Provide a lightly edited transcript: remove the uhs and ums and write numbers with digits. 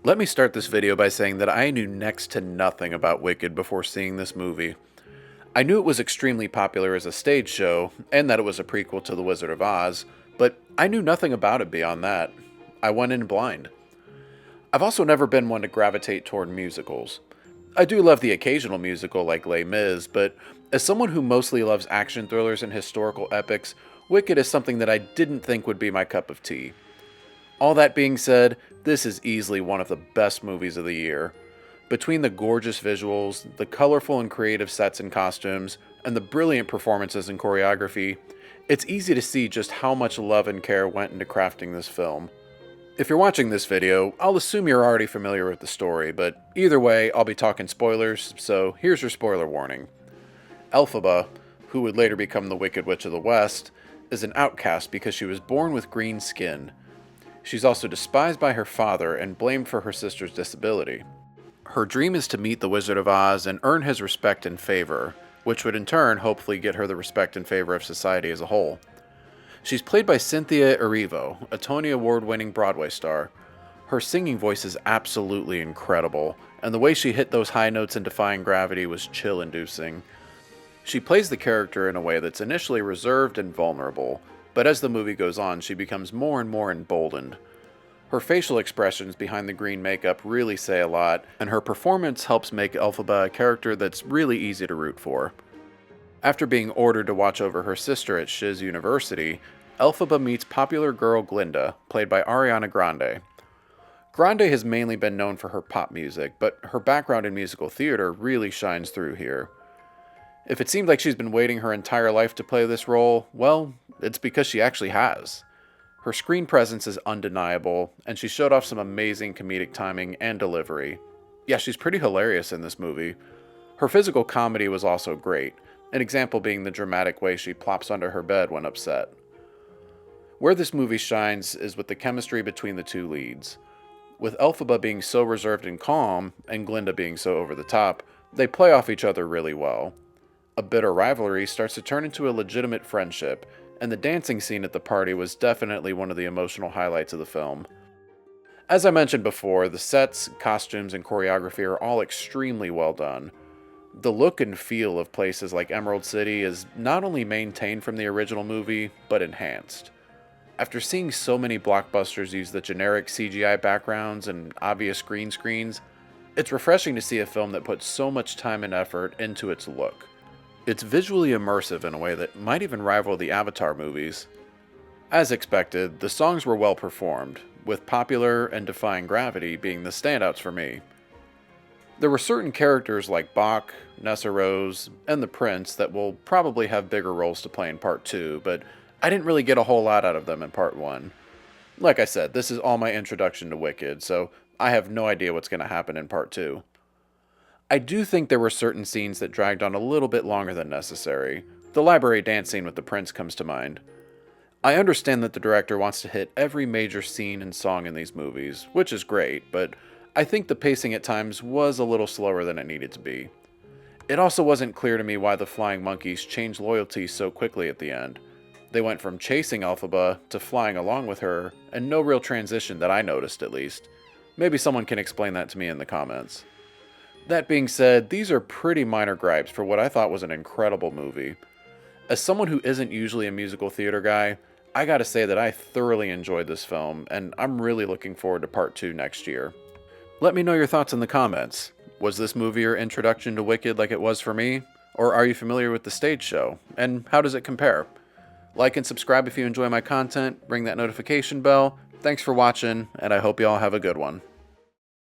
Let me start this video by saying that I knew next to nothing about Wicked before seeing this movie. I knew it was extremely popular as a stage show, and that it was a prequel to The Wizard of Oz, but I knew nothing about it beyond that. I went in blind. I've also never been one to gravitate toward musicals. I do love the occasional musical like Les Mis, but as someone who mostly loves action thrillers and historical epics, Wicked is something that I didn't think would be my cup of tea. All that being said, this is easily one of the best movies of the year. Between the gorgeous visuals, the colorful and creative sets and costumes, and the brilliant performances and choreography, it's easy to see just how much love and care went into crafting this film. If you're watching this video, I'll assume you're already familiar with the story, but either way, I'll be talking spoilers, so here's your spoiler warning. Elphaba, who would later become the Wicked Witch of the West, is an outcast because she was born with green skin. She's also despised by her father and blamed for her sister's disability. Her dream is to meet the Wizard of Oz and earn his respect and favor, which would in turn hopefully get her the respect and favor of society as a whole. She's played by Cynthia Erivo, a Tony Award-winning Broadway star. Her singing voice is absolutely incredible, and the way she hit those high notes in defying gravity was chill-inducing. She plays the character in a way that's initially reserved and vulnerable, but as the movie goes on, she becomes more and more emboldened. Her facial expressions behind the green makeup really say a lot, and her performance helps make Elphaba a character that's really easy to root for. After being ordered to watch over her sister at Shiz University, Elphaba meets popular girl Glinda, played by Ariana Grande. Grande has mainly been known for her pop music, but her background in musical theater really shines through here. If it seemed like she's been waiting her entire life to play this role, well, it's because she actually has. Her screen presence is undeniable, and she showed off some amazing comedic timing and delivery. Yeah, she's pretty hilarious in this movie. Her physical comedy was also great, an example being the dramatic way she plops under her bed when upset. Where this movie shines is with the chemistry between the two leads. With Elphaba being so reserved and calm, and Glinda being so over the top, they play off each other really well. A bitter rivalry starts to turn into a legitimate friendship, and the dancing scene at the party was definitely one of the emotional highlights of the film. As I mentioned before, the sets, costumes, and choreography are all extremely well done. The look and feel of places like Emerald City is not only maintained from the original movie, but enhanced. After seeing so many blockbusters use the generic CGI backgrounds and obvious green screens, it's refreshing to see a film that puts so much time and effort into its look. It's visually immersive in a way that might even rival the Avatar movies. As expected, the songs were well performed, with Popular and Defying Gravity being the standouts for me. There were certain characters like Bach, Nessa Rose, and the Prince that will probably have bigger roles to play in Part 2, but I didn't really get a whole lot out of them in Part 1. Like I said, this is all my introduction to Wicked, so I have no idea what's going to happen in Part 2. I do think there were certain scenes that dragged on a little bit longer than necessary. The library dance scene with the prince comes to mind. I understand that the director wants to hit every major scene and song in these movies, which is great, but I think the pacing at times was a little slower than it needed to be. It also wasn't clear to me why the flying monkeys changed loyalty so quickly at the end. They went from chasing Elphaba to flying along with her, and no real transition that I noticed at least. Maybe someone can explain that to me in the comments. That being said, these are pretty minor gripes for what I thought was an incredible movie. As someone who isn't usually a musical theater guy, I gotta say that I thoroughly enjoyed this film, and I'm really looking forward to Part 2 next year. Let me know your thoughts in the comments. Was this movie your introduction to Wicked like it was for me? Or are you familiar with the stage show? And how does it compare? Like and subscribe if you enjoy my content, ring that notification bell. Thanks for watching, and I hope you all have a good one.